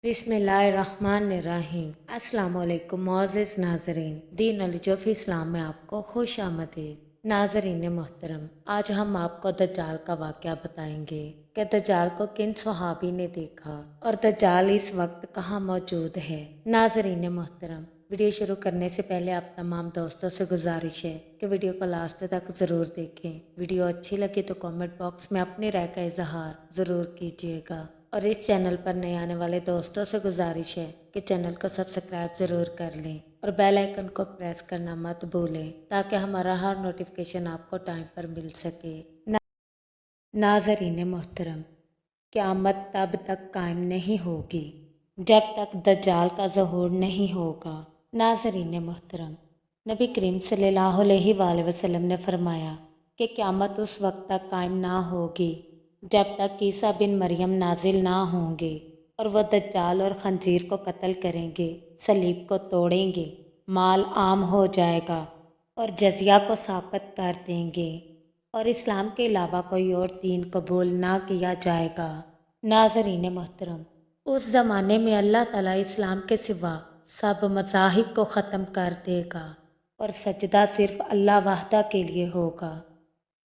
बिस्मिल्लाहिर्रहमानिर्रहीम। अस्सलाम वालेकुम मोअज़्ज़िज़ नाज़रीन, दीन अलजोफ़ इस्लाम में आपको खुश आमदीद। नाज़रीन मोहतरम, आज हम आपको दज्जाल का वाक़या बताएंगे कि दज्जाल को किन सहाबी ने देखा और दज्जाल इस वक्त कहाँ मौजूद है। नाज़रीन मोहतरम, वीडियो शुरू करने से पहले आप तमाम दोस्तों से गुजारिश है कि वीडियो को लास्ट तक ज़रूर देखें। वीडियो अच्छी लगी तो कमेंट बॉक्स में अपनी राय का इजहार ज़रूर कीजिएगा और इस चैनल पर नए आने वाले दोस्तों से गुजारिश है कि चैनल को सब्सक्राइब ज़रूर कर लें और बेल आइकन को प्रेस करना मत भूलें ताकि हमारा हर नोटिफिकेशन आपको टाइम पर मिल सके। नाज़रीन मोहतरम, क़यामत तब तक कायम नहीं होगी जब तक दज्जाल का ज़हूर नहीं होगा। नाज़रीन मोहतरम, नबी करीम सल्लल्लाहु अलैहि वसल्लम ने फरमाया कि क़यामत उस वक्त तक कायम ना होगी जब तक ईसा बिन मरियम नाजिल ना होंगे और वह दज्जाल और खंजीर को कत्ल करेंगे, सलीब को तोड़ेंगे, माल आम हो जाएगा और जजिया को साक़त कर देंगे और इस्लाम के अलावा कोई और दीन कबूल ना किया जाएगा। नाज़रीन मोहतरम, उस ज़माने में अल्लाह ताला इस्लाम के सिवा सब मज़ाहिब को ख़त्म कर देगा और सजदा सिर्फ अल्लाह वाहदा के लिए होगा।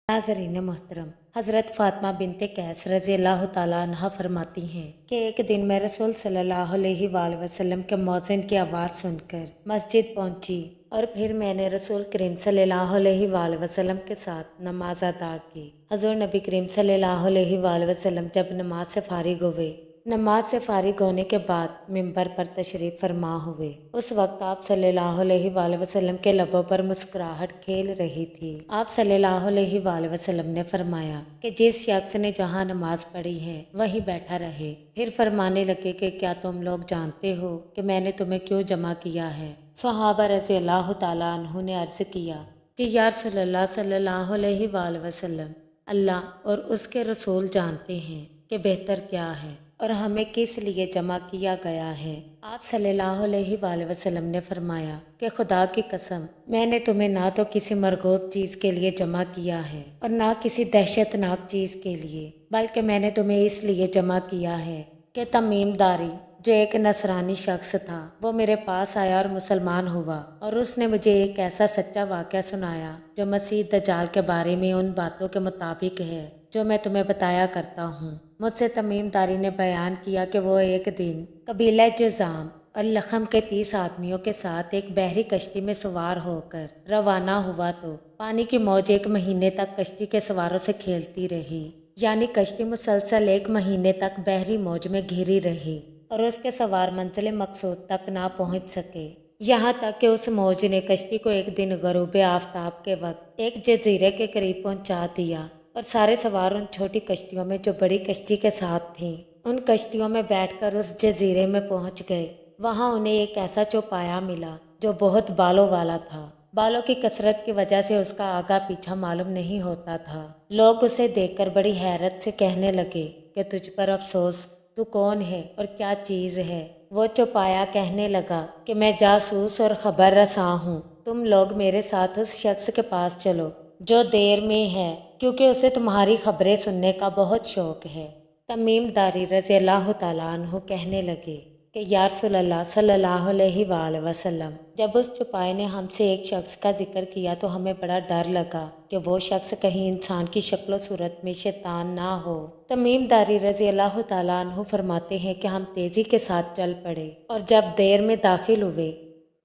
नाज़रीन मोहतरम, हज़रत फ़ातिमा बिनते कैस रज़ी अल्लाह ताला अन्हा फरमाती हैं कि एक दिन मैं रसूल सल्लल्लाहु अलैहि वसल्लम के मौज़िन की आवाज़ सुनकर मस्जिद पहुंची और फिर मैंने रसूल करीम सल्लल्लाहु अलैहि वसल्लम के साथ नमाज अदा की। हज़ूर नबी करीम सल्लल्लाहु अलैहि वसल्लम जब नमाज से फारिग हुए, नमाज से फारिग होने के बाद मिंबर पर तशरीफ़ फरमा हुए। उस वक्त आप सल्लल्लाहु अलैहि वसल्लम के लबों पर मुस्कुराहट खेल रही थी। आप सल्लल्लाहु अलैहि वसल्लम ने फरमाया कि जिस शख्स ने जहाँ नमाज पढ़ी है वहीं बैठा रहे। फिर फरमाने लगे कि क्या तुम लोग जानते हो कि मैंने तुम्हें क्यों जमा किया है। सहाबा रज़ी अल्लाह तआला अन्हु ने अर्ज़ किया कि या रसूलल्लाह सल्लल्लाहु अलैहि वसल्लम, अल्लाह और उसके रसूल जानते हैं कि बेहतर क्या है और हमें किस लिए जमा किया गया है। आप सल्लल्लाहु अलैहि वसल्लम ने फरमाया कि खुदा की कसम, मैंने तुम्हें ना तो किसी मरगूब चीज़ के लिए जमा किया है और ना किसी दहशतनाक चीज़ के लिए, बल्कि मैंने तुम्हें इसलिए जमा किया है कि तमीम दारी जो एक नसरानी शख्स था वो मेरे पास आया और मुसलमान हुआ और उसने मुझे एक ऐसा सच्चा वाक़या सुनाया जो मसीह दज्जाल के बारे में उन बातों के मुताबिक है जो मैं तुम्हें बताया करता हूँ। मुझसे तमीम दारी ने बयान किया कि वो एक दिन कबीला जज़ाम और लखम के 30 आदमियों के साथ एक बहरी कश्ती में सवार होकर रवाना हुआ तो पानी की मौज एक महीने तक कश्ती के सवारों से खेलती रही, यानी कश्ती मुसलसल एक महीने तक बहरी मौज में घिरी रही और उसके सवार मंजिल मकसूद तक ना पहुंच सके। यहाँ तक कि उस मौज ने कश्ती को एक दिन गरूब आफ्ताब के वक्त एक जजीरे के करीब पहुंचा दिया और सारे सवार उन छोटी कश्तियों में जो बड़ी कश्ती के साथ थीं, उन कश्तियों में बैठकर उस जजीरे में पहुंच गए। वहां उन्हें एक ऐसा चौपाया मिला जो बहुत बालों वाला था। बालों की कसरत की वजह से उसका आगा पीछा मालूम नहीं होता था। लोग उसे देखकर बड़ी हैरत से कहने लगे कि तुझ पर अफसोस, तू कौन है और क्या चीज़ है। वो चौपाया कहने लगा कि मैं जासूस और खबर रसां हूँ, तुम लोग मेरे साथ उस शख्स के पास चलो जो देर में है, क्योंकि उसे तुम्हारी खबरें सुनने का बहुत शौक है। तमीम दारी रज़ी अल्लाह तआला अन्हु कहने लगे कि या रसूलल्लाह सल्लल्लाहु अलैहि वसल्लम, जब उस चौपाए ने हमसे एक शख्स का जिक्र किया तो हमें बड़ा डर लगा कि वो शख्स कहीं इंसान की शक्ल सूरत में शैतान ना हो। तमीम दारी रज़ी अल्लाह तआला अन्हु फरमाते हैं कि हम तेज़ी के साथ चल पड़े और जब देर में दाखिल हुए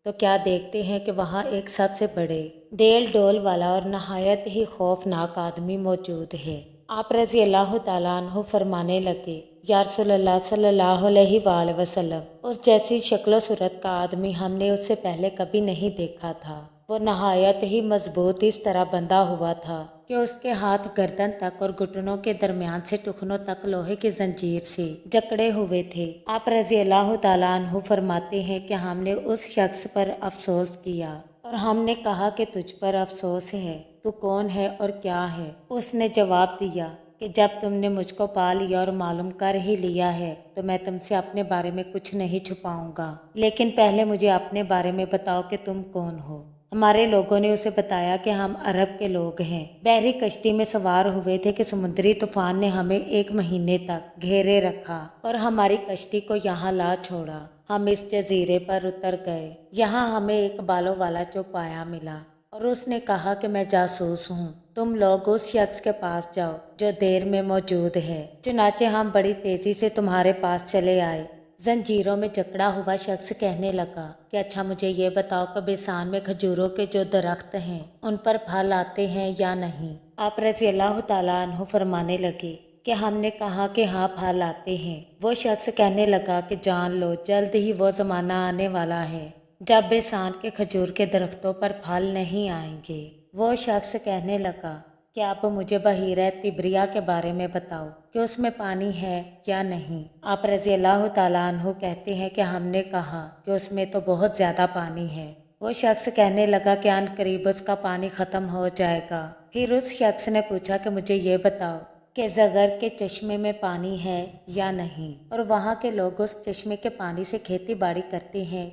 तो क्या देखते हैं कि वहाँ एक सबसे बड़े डेल डोल वाला और नहायत ही खौफनाक आदमी मौजूद है। आप रज़ी अल्लाह तआला अन्हु फरमाने लगे, या रसूलल्लाह सल्लल्लाहु अलैहि वसल्लम, उस जैसी शक्ल सूरत का आदमी हमने उससे पहले कभी नहीं देखा था। वो नहायत ही मजबूत इस तरह बंधा हुआ था कि उसके हाथ गर्दन तक और घुटनों के दरमियान से टुकनों तक लोहे की जंजीर से जकड़े हुए थे। आप रज़ी अल्लाह तआला अन्हु फरमाते हैं कि हमने उस शख्स पर अफसोस किया और हमने कहा कि तुझ पर अफसोस है, तू कौन है और क्या है। उसने जवाब दिया कि जब तुमने मुझको पा लिया और मालूम कर ही लिया है तो मैं तुमसे अपने बारे में कुछ नहीं छुपाऊंगा, लेकिन पहले मुझे अपने बारे में बताओ कि तुम कौन हो। हमारे लोगों ने उसे बताया कि हम अरब के लोग हैं। बहरी कश्ती में सवार हुए थे कि समुद्री तूफान ने हमें 1 महीने तक घेरे रखा और हमारी कश्ती को यहाँ ला छोड़ा। हम इस जजीरे पर उतर गए। यहाँ हमें एक बालों वाला चौपाया मिला और उसने कहा कि मैं जासूस हूँ, तुम लोग उस शख्स के पास जाओ जो देर में मौजूद है। चुनाचे हम बड़ी तेजी से तुम्हारे पास चले आए। जंजीरों में जकड़ा हुआ शख्स कहने लगा कि अच्छा मुझे ये बताओ कि बेसान में खजूरों के जो दरख्त हैं उन पर फल आते हैं या नहीं। आप रज़ी अल्लाह तआला अन्हु फरमाने लगे कि हमने कहा कि हाँ फल आते हैं। वो शख्स कहने लगा कि जान लो जल्द ही वो ज़माना आने वाला है जब बेसान के खजूर के दरख्तों पर फल नहीं आएंगे। वो शख्स कहने लगा कि आप मुझे बहीरा तिब्रिया के बारे में बताओ कि उसमें पानी है या नहीं। आप रज़ी अल्लाह तआला अन्हु कहते हैं कि हमने कहा कि उसमें तो बहुत ज़्यादा पानी है। वो शख्स कहने लगा कि अन करीब उसका पानी ख़त्म हो जाएगा। फिर उस शख्स ने पूछा कि मुझे ये बताओ कि ज़गर के चश्मे में पानी है या नहीं और वहाँ के लोग उस चश्मे के पानी से खेती बाड़ी करते हैं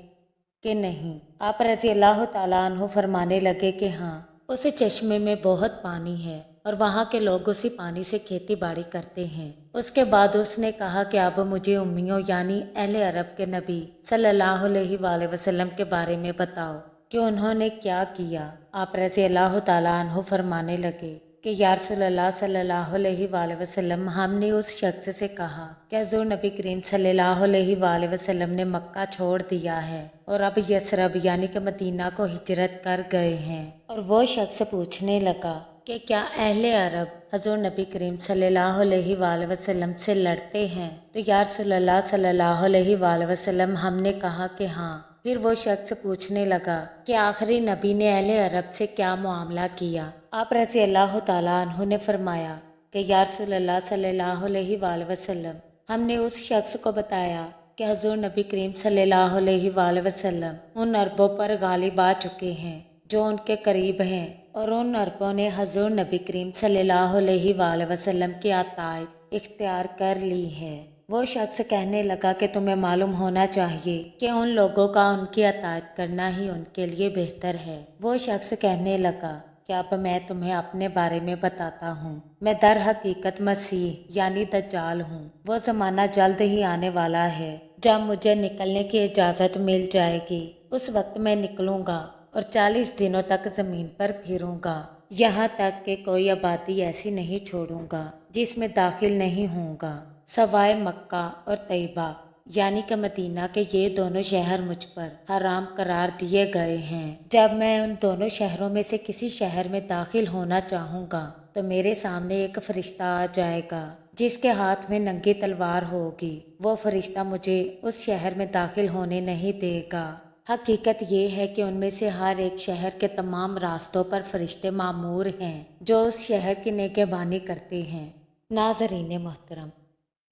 कि नहीं। आप रज़ी अल्लाह तआला अन्हु फरमाने लगे कि हाँ उस चश्मे में बहुत पानी है और वहाँ के लोग उसी पानी से खेती बाड़ी करते हैं। उसके बाद उसने कहा कि अब मुझे उम्मियों यानी अहले अरब के नबी सल्लल्लाहु अलैहि वसल्लम के बारे में बताओ कि उन्होंने क्या किया। आप रज़ी अल्लाह तआला अन्हु फरमाने लगे कि या रसूलल्लाह सल्लल्लाहु अलैहि वसल्लम हमने उस शख्स से कहा कि हुज़ूर नबी करीम सल्लल्लाहु अलैहि वसल्लम ने मक्का छोड़ दिया है और अब यसरब यानी कि मदीना को हिजरत कर गए हैं। और वो शख्स पूछने लगा कि क्या अहले अरब हुज़ूर नबी करीम सल्लल्लाहु अलैहि वसल्लम से लड़ते हैं। तो या रसूलल्लाह सल्लल्लाहु अलैहि वसल्लम हमने कहा कि हाँ। फिर वो शख्स पूछने लगा कि आखिरी नबी ने अहले अरब से क्या मामला किया। आप रज़ी अल्लाह तआला अन्हु ने फरमाया कि या रसूलल्लाह सल्लल्लाहु अलैहि वसल्लम हमने उस शख्स को बताया कि हुज़ूर नबी करीम सल्लल्लाहु अलैहि वसल्लम उन अरबों पर गालिब आ चुके हैं जो उनके करीब हैं और उन अरबों ने हुज़ूर नबी करीम सल्लल्लाहु अलैहि वसल्लम की अतायत इख्तियार कर ली है। वो शख्स कहने लगा कि तुम्हें मालूम होना चाहिए कि उन लोगों का उनकी अतायत करना ही उनके लिए बेहतर है। वो शख्स कहने लगा कि अब मैं तुम्हें अपने बारे में बताता हूँ। मैं दर हकीकत मसीह यानी दज्जाल हूँ। वो ज़माना जल्द ही आने वाला है जब मुझे निकलने की इजाज़त मिल जाएगी। उस वक्त मैं निकलूँगा और 40 दिनों तक ज़मीन पर फिरूँगा, यहाँ तक कि कोई आबादी ऐसी नहीं छोड़ूंगा जिसमें दाखिल नहीं होऊंगा सवाए मक्का और तैयबा यानी कि मदीना के। ये दोनों शहर मुझ पर हराम करार दिए गए हैं। जब मैं उन दोनों शहरों में से किसी शहर में दाखिल होना चाहूँगा तो मेरे सामने एक फरिश्ता आ जाएगा जिसके हाथ में नंगी तलवार होगी। वो फरिश्ता मुझे उस शहर में दाखिल होने नहीं देगा। हकीकत ये है कि उनमें से हर एक शहर के तमाम रास्तों पर फरिश्ते मामूर हैं जो उस शहर की नेगहबानी करते हैं। नाज़रीन मोहतरम,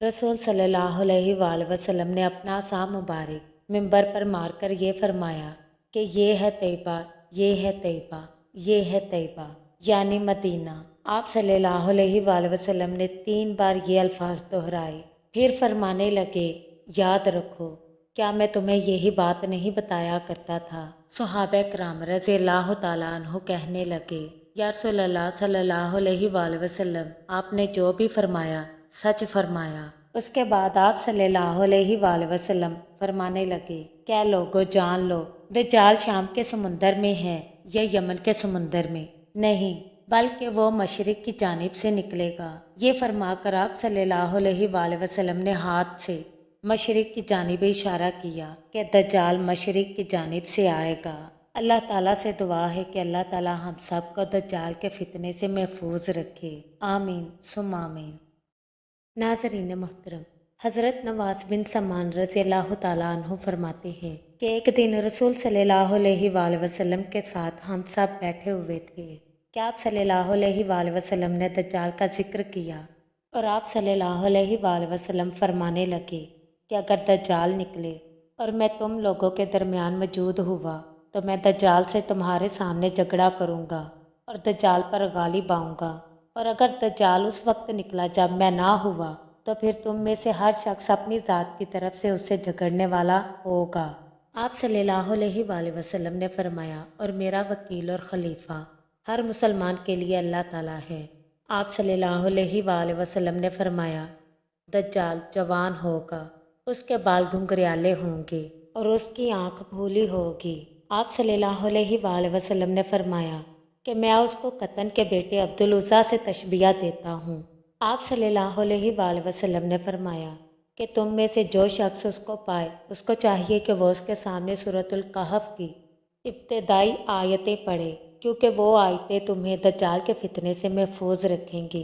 रसूल सल्लल्लाहु अलैहि वसल्लम ने अपना सा मुबारक मिंबर पर मारकर ये फरमाया कि ये है तैयबा, ये है तैयबा, ये है तैयबा यानी मदीना। आप सल्लल्लाहु अलैहि वसल्लम ने 3 बार ये अल्फाज दोहराए। फिर फरमाने लगे, याद रखो क्या मैं तुम्हें यही बात नहीं बताया करता था। सहाबा किराम रज़ी अल्लाह तआला अन्हु कहने लगे, या रसूलल्लाह सल्लल्लाहु अलैहि वसल्लम आपने जो भी फरमाया सच फरमाया। उसके बाद आप सल्लल्लाहु अलैहि वसल्लम फरमाने लगे, क्या लोगो जान लो दज्जाल शाम के समुंदर में है या यमन के समुंदर में नहीं, बल्कि वो मशरिक की जानिब से निकलेगा। ये फरमाकर आप सल्लल्लाहु अलैहि वसल्लम ने हाथ से मशरिक की जानिब इशारा किया कि दज्जाल मशरिक की जानिब से आएगा। अल्लाह ताला से दुआ है कि अल्लाह ताला हम सब को दज्जाल के फितने से महफूज रखे। आमीन सुम आमीन। नाज़रीन मोहतरम, हज़रत नवाज बिन समान रज़ी अल्लाह तआला अन्हु फरमाते हैं कि एक दिन रसूल सल्लल्लाहु अलैहि वसल्लम के साथ हम सब बैठे हुए थे कि आप सल्लल्लाहु अलैहि वसल्लम ने दज्जाल का जिक्र किया और आप सल्लल्लाहु अलैहि वसल्लम फरमाने लगे कि अगर दज्जाल निकले और मैं तुम लोगों के दरमियान मौजूद हुआ तो मैं दज्जाल से तुम्हारे सामने झगड़ा करूँगा और दज्जाल पर गालिब आऊँगा। और अगर दज्जाल उस वक्त निकला जब मैं ना हुआ तो फिर तुम में से हर शख्स अपनी ज़ात की तरफ से उससे झगड़ने वाला होगा। آپ صلی اللہ علیہ وآلہ وسلم نے فرمایا، اور میرا وکیل اور خلیفہ ہر مسلمان کے لیے اللہ تعالیٰ ہے۔ آپ صلی اللہ علیہ وآلہ وسلم نے فرمایا، دجال جوان ہوگا، اس کے بال گھنگریالے ہوں گے اور اس کی آنکھ پھولی ہوگی۔ آپ صلی اللہ علیہ وآلہ وسلم نے فرمایا کہ میں اس کو قطن کے بیٹے عبدالعزیٰ سے تشبیہ دیتا ہوں۔ آپ صلی اللہ علیہ وآلہ وسلم نے فرمایا کہ تم میں سے جو شخص اس کو پائے، اس کو چاہیے کہ وہ اس کے سامنے سورۃ الکہف کی ابتدائی آیتیں پڑھے، کیونکہ وہ آیتیں تمہیں دجال کے فتنے سے محفوظ رکھیں گی۔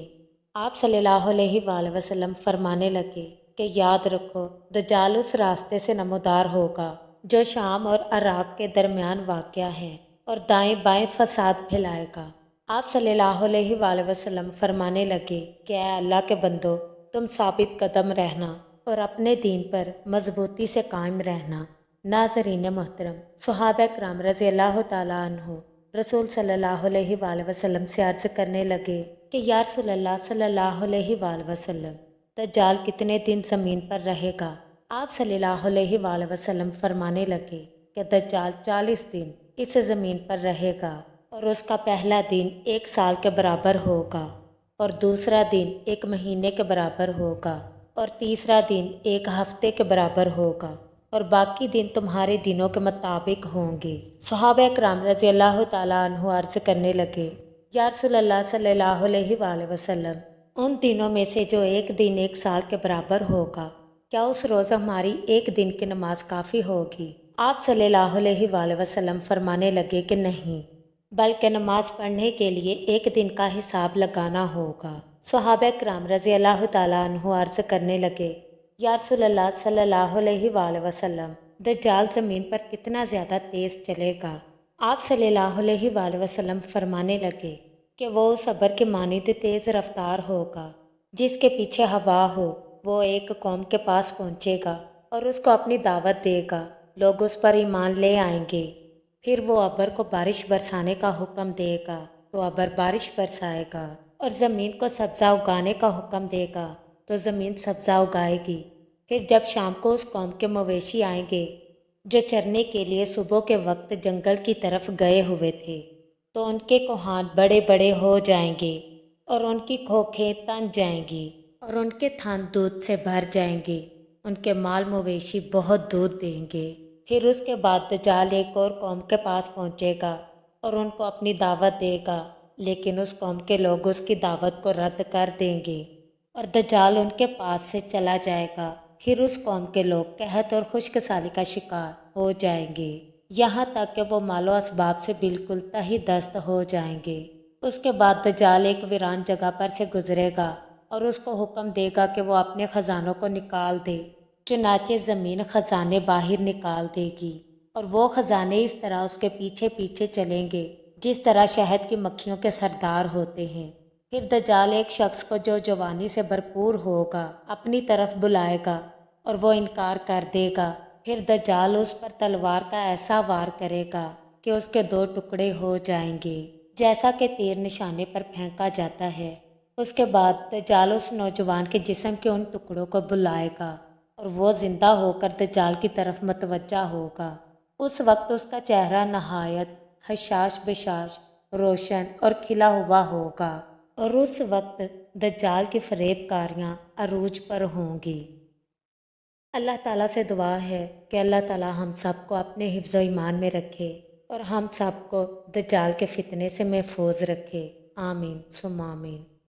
آپ صلی اللہ علیہ وآلہ وسلم فرمانے لگے کہ یاد رکھو، دجال اس راستے سے نمودار ہوگا جو شام اور عراق کے درمیان واقع ہے، اور دائیں بائیں فساد پھیلائے گا۔ آپ صلی اللہ علیہ وآلہ وسلم فرمانے لگے کہ اے اللہ کے بندو، تم ثابت قدم رہنا اور اپنے دین پر مضبوطی سے قائم رہنا۔ ناظرین محترم، صحابہ کرام رضی اللہ تعالیٰ عنہ رسول صلی اللہ علیہ وآلہ وسلم سے عرض کرنے لگے کہ یا رسول اللہ صلی اللہ علیہ وآلہ وسلم، دجال کتنے دن زمین پر رہے گا؟ آپ صلی اللہ علیہ وآلہ وسلم فرمانے لگے کہ دجال 40 دن اس زمین پر رہے گا، اور اس کا پہلا دن 1 سال کے برابر ہوگا، اور دوسرا دن 1 مہینے کے برابر ہوگا، اور تیسرا دن 1 ہفتے کے برابر ہوگا، اور باقی دن تمہارے دنوں کے مطابق ہوں گے۔ صحابہ کرام رضی اللہ تعالیٰ عنہ عرض کرنے لگے یا رسول اللہ صلی اللہ علیہ وآلہ وسلم، ان دنوں میں سے جو 1 دن 1 سال کے برابر ہوگا، کیا اس روز ہماری 1 دن کی نماز کافی ہوگی؟ آپ صلی اللہ علیہ وآلہ وسلم فرمانے لگے کہ نہیں، بلکہ نماز پڑھنے کے لیے 1 دن کا حساب لگانا ہوگا۔ صحابہ کرام رضی اللہ تعالیٰ عنہ عرض کرنے لگے یا رسول اللہ صلی اللہ علیہ وآلہ وسلم، دجال زمین پر کتنا زیادہ تیز چلے گا؟ آپ صلی اللہ علیہ وآلہ وسلم فرمانے لگے کہ وہ اس ابر کے مانند تیز رفتار ہوگا جس کے پیچھے ہوا ہو۔ وہ ایک قوم کے پاس پہنچے گا اور اس کو اپنی دعوت دے گا، لوگ اس پر ایمان لے آئیں گے۔ پھر وہ ابر کو بارش برسانے کا حکم دے گا تو ابر بارش برسائے گا، اور زمین کو سبزہ اگانے کا حکم دے گا تو زمین سبزہ اگائے گی۔ پھر جب شام کو اس قوم کے مویشی آئیں گے جو چرنے کے لیے صبح کے وقت جنگل کی طرف گئے ہوئے تھے، تو ان کے کوہان بڑے بڑے ہو جائیں گے، اور ان کی کھوکھیں تن جائیں گی، اور ان کے تھن دودھ سے بھر جائیں گے، ان کے مال مویشی بہت دودھ دیں گے۔ پھر اس کے بعد دجال ایک اور قوم کے پاس پہنچے گا اور ان کو اپنی دعوت دے گا، لیکن اس قوم کے لوگ اس کی دعوت کو رد کر دیں گے، اور دجال ان کے پاس سے چلا جائے گا۔ پھر اس قوم کے لوگ قحط اور خشک سالی کا شکار ہو جائیں گے، یہاں تک کہ وہ مال و اسباب سے بالکل تہی دست ہو جائیں گے۔ اس کے بعد دجال ایک ویران جگہ پر سے گزرے گا اور اس کو حکم دے گا کہ وہ اپنے خزانوں کو نکال دے، چنانچہ زمین خزانے باہر نکال دے گی، اور وہ خزانے اس طرح اس کے پیچھے پیچھے چلیں گے جس طرح شہد کی مکھیوں کے سردار ہوتے ہیں۔ پھر دجال ایک شخص کو جو جوانی سے بھرپور ہوگا اپنی طرف بلائے گا، اور وہ انکار کر دے گا۔ پھر دجال اس پر تلوار کا ایسا وار کرے گا کہ اس کے 2 ٹکڑے ہو جائیں گے، جیسا کہ تیر نشانے پر پھینکا جاتا ہے۔ اس کے بعد دجال اس نوجوان کے جسم کے ان ٹکڑوں کو بلائے گا، اور وہ زندہ ہو کر دجال کی طرف متوجہ ہوگا۔ اس وقت اس کا چہرہ نہایت حشاش بشاش، روشن اور کھلا ہوا ہوگا، اور اس وقت دجال کی فریب کاریاں عروج پر ہوں گی۔ اللہ تعالیٰ سے دعا ہے کہ اللہ تعالیٰ ہم سب کو اپنے حفظ و ایمان میں رکھے، اور ہم سب کو دجال کے فتنے سے محفوظ رکھے۔ آمین ثم آمین۔